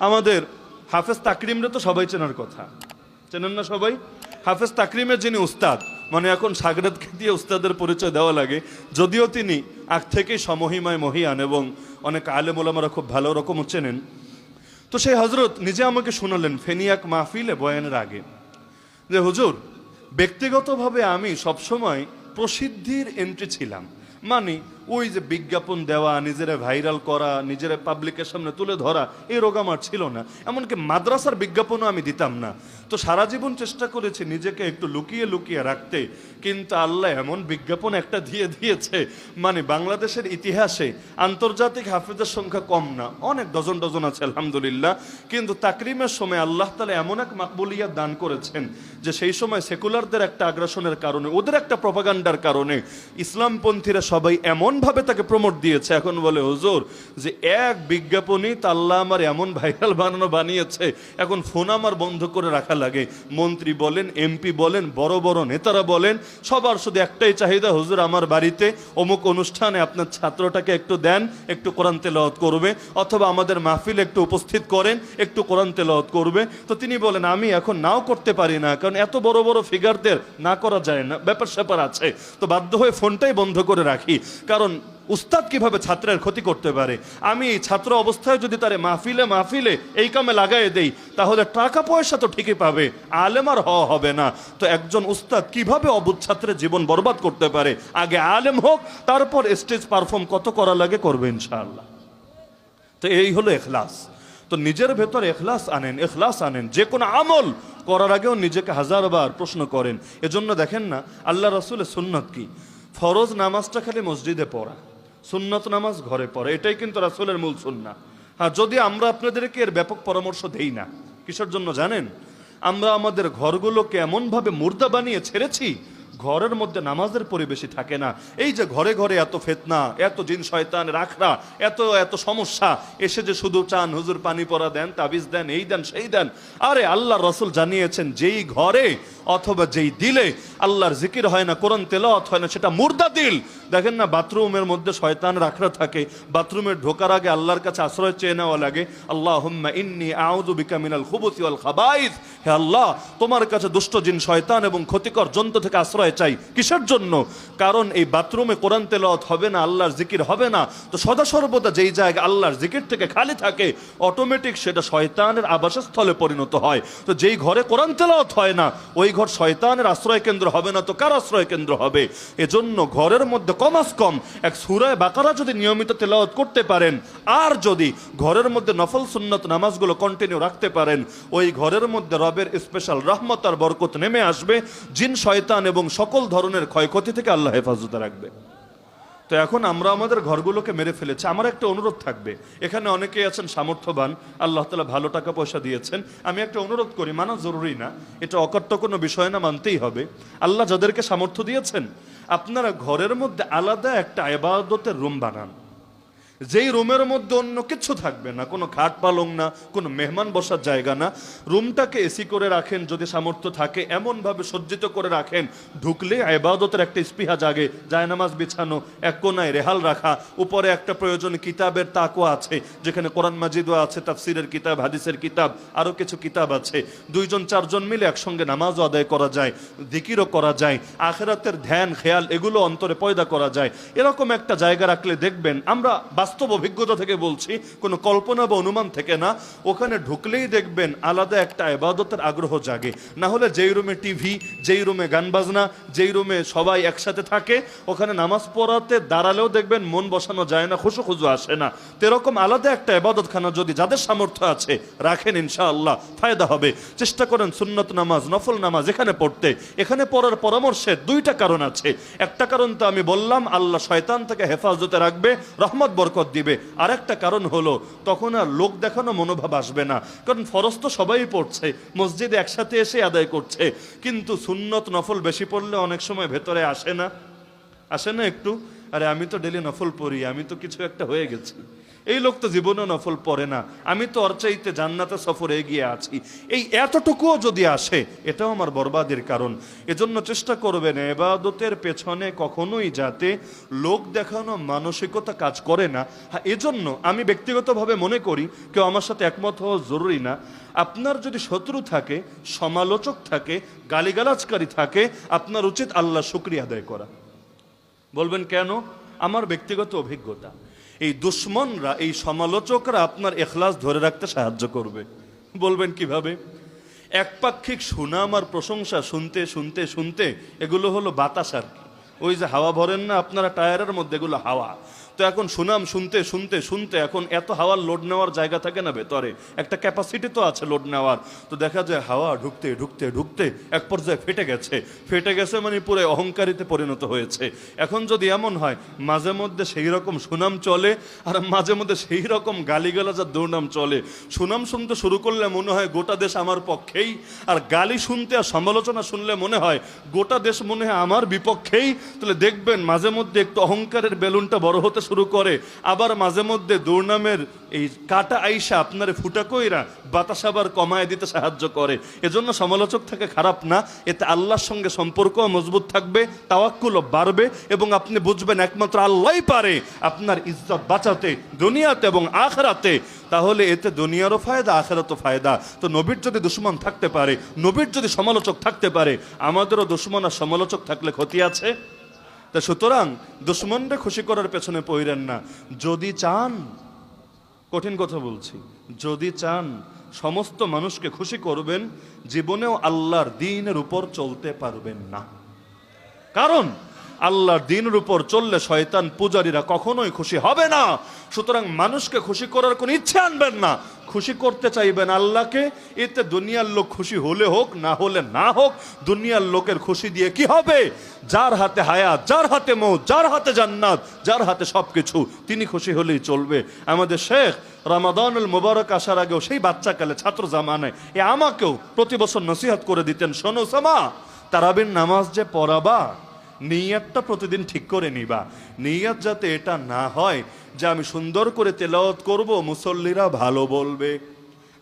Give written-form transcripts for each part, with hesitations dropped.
আমাদের হাফেজ তাকরিমরে তো সবাই চেনার কথা, চেনেন না সবাই? হাফেজ তাকরিমের যিনি উস্তাদ, মানে এখন সাগরেদকে দিয়ে উস্তাদের পরিচয় দেওয়া লাগে, যদিও তিনি আগ থেকেই সমহিমায় মহিয়ান এবং অনেক আলেম ওলামারা খুব ভালো রকম চেনেন। তো সেই হজরত নিজে আমাকে শোনালেন ফেনিয়াক মাহফিলে বয়ানের আগে যে হুজুর, ব্যক্তিগতভাবে আমি সবসময় প্রসিদ্ধির এন্ট্রি ছিলাম, মানে ওই যে বিজ্ঞাপন দেওয়া, নিজেরা ভাইরাল করা, নিজেরা পাবলিকের সামনে তুলে ধরা, এই রোগ আমার ছিল না। এমনকি মাদ্রাসার বিজ্ঞাপনও আমি দিতাম না। তো সারা জীবন চেষ্টা করেছি নিজেকে একটু লুকিয়ে লুকিয়ে রাখতে, কিন্তু আল্লাহ এমন বিজ্ঞাপন একটা দিয়ে দিয়েছে, মানে বাংলাদেশের ইতিহাসে আন্তর্জাতিক হাফেজের সংখ্যা কম না, অনেক ডজন ডজন আছে আলহামদুলিল্লাহ। কিন্তু তাকরিমের সময় আল্লাহ তাআলা এমন এক মাকবুলিয়াত দান করেছেন যে সেই সময় সেকুলারদের একটা আগ্রাসনের কারণে, ওদের একটা প্রপাগান্ডার কারণে ইসলামপন্থীরা সবাই এমনভাবে তাকে প্রমোট দিয়েছে, এখন বলে হুজুর যে এক বিজ্ঞাপনই তা আল্লাহ আমার এমন ভাইরাল বানিয়েছে, এখন ফোন আমার বন্ধ করে রাখা লাগে। মন্ত্রী বলেন, এমপি বলেন, বড় বড় নেতারা বলেন, সবার শুধু একটাই চাহিদা, হুজুর আমার বাড়িতে অমুক অনুষ্ঠানে আপনার ছাত্রটাকে একটু দেন, একটু কোরআন তেলাওয়াত করবে, অথবা আমাদের মাহফিলে একটু উপস্থিত করেন, একটু কোরআন তেলাওয়াত করবে। তো তিনি বলেন আমি এখন নাও করতে পারি না, কারণ এত বড় বড় ফিগারদের না করা যায় না, ব্যাপার স্যাপার আছে। তো বাধ্য হয়ে ফোনটাই বন্ধ করে রাখি, কারণ উস্তাদ কিভাবে ছাত্রের ক্ষতি করতে পারে। আমি ছাত্র অবস্থায় যদি তারে মাহফিলে এই কামে লাগাই দেই, তাহলে টাকা পয়সা তো ঠিকই পাবে, আলেম আর হওয়া হবে না। তো একজন উস্তাদ কিভাবে অবুঝ ছাত্রের জীবন বরবাদ করতে পারে? আগে আলেম হোক, তারপর স্টেজ পারফর্ম কত করা লাগে করবে ইনশাআল্লাহ। তো এই হলো এখলাস। তো নিজের ভেতর এখলাস আনেন, যে কোনো আমল করার আগেও নিজেকে হাজারবার প্রশ্ন করেন। এজন্য দেখেন না আল্লাহ রাসূলের সুন্নত কি, ফরজ নামাজটা খালি মসজিদে পড়া, সুন্নত নামাজ ঘরে পড়া, এটাই কিন্তু রাসূলের মূল সুন্নাহ। হ্যাঁ, যদি আমরা আপনাদেরকে এর ব্যাপক পরামর্শ দেই না, কিসের জন্য জানেন? আমরা আমাদের ঘরগুলোকে এমনভাবে মুর্দা বানিয়ে ছেড়েছি, ঘরের মধ্যে নামাজের পরিবেশই থাকে না। এই যে ঘরে ঘরে এত ফিতনা, এত জিন শয়তান রাখরা, এত এত সমস্যা, এসে যে শুধু চান হুজুর পানি পড়া দেন, তাবিজ দেন, এই দেন সেই দেন। আরে আল্লাহ রাসূল জানিয়েছেন যেই ঘরে অথবা যেই দিলে আল্লাহর জিকির হয় না, কোরআন তেলাওয়াত হয় না, সেটা মুর্দা দিল। দেখেন না বাথরুমের মধ্যে শয়তান রাখরা থাকে, বাথরুমে ঢোকার আগে আল্লাহর কাছে আশ্রয় চেয়ে নেওয়া লাগে, আল্লাহুম্মা ইন্নী আউযু বিকা মিনাল খুবুসি ওয়াল খাবাইস, হে আল্লাহ তোমার কাছে দুষ্ট জিন শয়তান এবং ক্ষতিকর জন্তু থেকে আশ্রয় চাই। কিসের জন্য? কারণ এই বাথরুমে কোরআন তেলাওয়াত হবে না, আল্লাহর জিকির হবে না, তো সদা সর্বদা যেই জায়গা আল্লাহর জিকির থেকে খালি থাকে, অটোমেটিক সেটা শয়তানের আবাসস্থলে পরিণত হয়। তো যেই ঘরে কোরআন তেলাওয়াত হয় না, ওই ঘর শয়তানের আশ্রয় কেন্দ্র হবে না, তো কার আশ্রয় কেন্দ্র হবে? এজন্য ঘরের মধ্যে কমাস কম এক সূরা বাকারা যদি নিয়মিত তেলাওয়াত করতে পারেন, আর যদি ঘরের মধ্যে নফল সুন্নত নামাজগুলো কন্টিনিউ রাখতে পারেন, ওই ঘরের মধ্যে রবের স্পেশাল রহমত আর বরকত নেমে আসবে, জিন শয়তান এবং সকল ধরনের ক্ষয়ক্ষতি থেকে আল্লাহ হেফাজতে রাখবে। তো এখন আমরা আমাদের ঘরগুলোকে মেরে ফেলেছি। আমার একটা অনুরোধ থাকবে, এখানে অনেকেই আছেন সামর্থ্যবান, আল্লাহ তাআলা ভালো টাকা পয়সা দিয়েছেন, আমি একটা অনুরোধ করি, মানা জরুরি না, এটা অকট্য কোনো বিষয় না, মানতেই হবে। আল্লাহ যাদেরকে সামর্থ্য দিয়েছেন, আপনারা ঘরের মধ্যে আলাদা একটা ইবাদতের রুম বানান, যেই রুমের মধ্যে অন্য কিছু থাকবে না, কোনো খাট পালং না, কোনো মেহমান বসার জায়গা না। রুমটাকে এসি করে রাখেন যদি সামর্থ্য থাকে, এমনভাবে সজ্জিত করে রাখেন ঢুকলে ইবাদতের একটা স্পৃহা জাগে। জায়নামাজ বিছানো, এক কোনায় রেহাল রাখা, উপরে একটা প্রয়োজনীয় কিতাবের তাকওয়া আছে, যেখানে কোরআন মাজিদও আছে, তাফসিরের কিতাব, হাদিসের কিতাব, আরও কিছু কিতাব আছে। 2জন 4জন মিলে একসঙ্গে নামাজও আদায় করা যায়, জিকিরও করা যায়, আখিরাতের ধ্যান খেয়াল এগুলো অন্তরে পয়দা করা যায়। এরকম একটা জায়গা রাখলে দেখবেন, আমরা বাস্তব অভিজ্ঞতা থেকে বলছি, কোনো কল্পনা বা অনুমান থেকে না, ওখানে ঢুকলেই দেখবেন আলাদা একটা ইবাদতের আগ্রহ জাগে। না হলে যেই রুমে টিভি, যেই রুমে গান বাজনা, যেই রুমে সবাই একসাথে থাকে, ওখানে নামাজ পড়াতে দাঁড়ালেও দেখবেন মন বসানো যায় না, খুশু আসে না। এরকম আলাদা একটা ইবাদতখানা যদি যাদের সামর্থ্য আছে রাখেন, ইনশাআল্লাহ ফায়দা হবে। চেষ্টা করেন সুন্নত নামাজ, নফল নামাজ এখানে পড়তে। এখানে পড়ার পরামর্শের 2টা কারণ আছে। একটা কারণ তো আমি বললাম, আল্লাহ শয়তান থেকে হেফাজতে রাখবে, রহমত বরকত দিবে। আর একটা কারণ হলো তখন আর লোক দেখানো মনোভাব আসবে না, কারণ ফরজ তো সবাই পড়ছে, মসজিদে একসাথে এসে আদায় করছে, কিন্তু সুন্নত নফল বেশি পড়লে অনেক সময় ভেতরে আসে না একটু। আরে আমি তো ডেলি নফল পড়ি, আমি তো কিছু একটা হয়ে গেছি। এই লোক তো জীবনে নফল পড়ে না, আমি তো ওর চাইতে জান্নাতের সফরে এগিয়ে আছি। এই এতটুকুও যদি আসে, এটাও আমার বরবাদের কারণ। এজন্য চেষ্টা করবেন ইবাদতের পেছনে কখনোই যাতে লোক দেখানো মানসিকতা কাজ করে না। হ্যাঁ, এজন্য আমি ব্যক্তিগতভাবে মনে করি, কেউ আমার সাথে একমত হওয়া জরুরি না, আপনার যদি শত্রু থাকে, সমালোচক থাকে, গালিগালাজকারী থাকে, আপনার উচিত আল্লাহ শুকরিয়া আদায় করা। বলবেন কেন? আমার ব্যক্তিগত অভিজ্ঞতা, এই দুশ্মনরা, এই সমালোচকরা আপনার ইখলাস ধরে রাখতে সাহায্য করবে। বলবেন কিভাবে? একপাক্ষিক সুনাম আর প্রশংসা শুনতে শুনতে শুনতে এগুলো হলো বাতাস আর কি। ওই যে হাওয়া ভরেন না আপনারা টায়ারের মধ্যে, এগুলো হাওয়া। তো এখন সুনাম শুনতে শুনতে শুনতে এখন এত হাওয়ার লোড নেওয়ার জায়গা থাকে না ভেতরে, একটা ক্যাপাসিটি তো আছে লোড নেওয়ার। তো দেখা যায় হাওয়া ঢুকতে ঢুকতে ঢুকতে এক পর্যায়ে ফেটে গেছে মানে পুরো অহংকারিতে পরিণত হয়েছে। এখন যদি এমন হয় মাঝে মধ্যে সেই রকম সুনাম চলে আর মাঝে মধ্যে সেই রকম গালিগালাজ আর দুর্নাম চলে, সুনাম শুনতে শুরু করলে মনে হয় গোটা দেশ আমার পক্ষেই, আর গালি শুনতে আর সমালোচনা শুনলে মনে হয় গোটা দেশ মনে হয় আমার বিপক্ষেই। তাহলে দেখবেন মাঝে মধ্যে একটু অহংকারের বেলুনটা বড় হতে শুরু করে, আবার মাঝে মধ্যে দুর্নামের এই কাটা আইসা আপনার ফুটা কইরা বাতাস আবার কমায় দিতে সাহায্য করে। এজন্য সমালোচক থেকে খারাপ না, এতে আল্লাহর সঙ্গে সম্পর্ক মজবুত থাকবে, তাওয়াক্কুলও বাড়বে, এবং আপনি বুঝবেন একমাত্র আল্লাহই পারে আপনার ইজ্জত বাঁচাতে দুনিয়াতে এবং আখিরাতে। তাহলে এতে দুনিয়ারও ফায়দা, আখিরাতও ফায়দা। তো নবীর যদি দুশমন থাকতে পারে, নবীর যদি সমালোচক থাকতে পারে, আমাদেরও দুশমন আর সমালোচক থাকলে ক্ষতি আছে? তা সুতরাং দুশ্মনরে খুশি করার পেছনে পড়েন না। যদি চান, কঠিন কথা বলছি, যদি চান সমস্ত মানুষকে খুশি করবেন, জীবনেও আল্লাহর দ্বীনের উপর চলতে পারবেন না। কারণ আল্লাহর দ্বীনের উপর চললে শয়তান পূজারীরা কখনোই খুশি হবে না। সুতরাং মানুষকে খুশি করার কোনো ইচ্ছে আনবেন না, খুশি করতে চাইবেন আল্লাহকে। এতে দুনিয়ার লোক খুশি হলে হোক, না হলে না হোক, দুনিয়ার লোকের খুশি দিয়ে কি হবে? যার হাতে হায়াত, যার হাতে মৌত, যার হাতে জান্নাত, যার হাতে সবকিছু, তিনি খুশি হলেই চলবে। আমাদের শেখ রমাদানুল মুবারক আসার আগেও সেই বাচ্চাকালে ছাত্র জামানায় আমাকেও প্রতি বছর নসিহত করে দিতেন, শোনো সামা, তারাবির নামাজ যে পড়াবা, নিয়তটা প্রতিদিন ঠিক করে নিবা। নিয়ত যাতে এটা না হয় যে আমি সুন্দর করে তেলাওয়াত করব, মুসল্লিরা ভালো বলবে,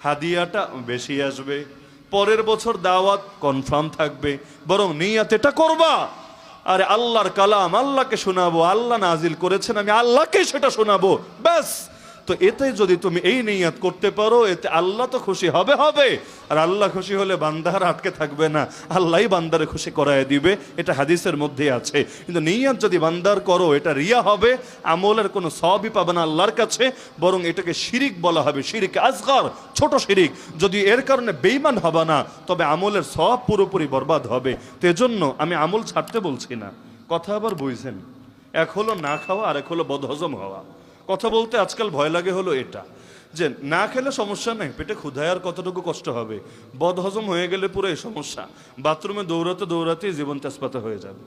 হাদিয়াটা বেশি আসবে, পরের বছর দাওয়াত কনফার্ম থাকবে, বরং নিয়ত এটা করবা, আরে আল্লাহর কালাম আল্লাহকে শোনাবো, আল্লাহ নাজিল করেছেন, আমি আল্লাহকে সেটা শোনাবো, ব্যাস। তো এতে যদি তুমি এই নিয়ত করতে পারো, এতে আল্লাহ তো খুশি হবে। আর আল্লাহ খুশি হলে বান্দার আটকে থাকবে না, আল্লাহই বান্দারে খুশি করায় দিবে, এটা হাদিসের মধ্যে আছে। কিন্তু নিয়ত যদি বান্দার করো, এটা রিয়া হবে, আমলের কোনো সওয়াবই পাবে না আল্লাহর কাছে, বরং এটাকে শিরিক বলা হবে, শিরিক আসগর, ছোট শিরিক। যদি এর কারণে বেঈমান হবে না, তবে আমলের সওয়াব পুরোপুরি বরবাদ হবে। তো এজন্য আমি আমল ছাড়তে বলছি না, কথা আবার বুঝছেন। এক হলো না খাওয়া, আর এক হলো বদহজম হওয়া। কথা বলতে আজকাল ভয় লাগে হলো এটা, যে না খেলে সমস্যা নেই, পেটে ক্ষুধায় আর কতটুকু কষ্ট হবে, বদহজম হয়ে গেলে পুরো এই সমস্যা, বাথরুমে দৌড়াতে দৌড়াতেই জীবন তেজপাতা হয়ে যাবে।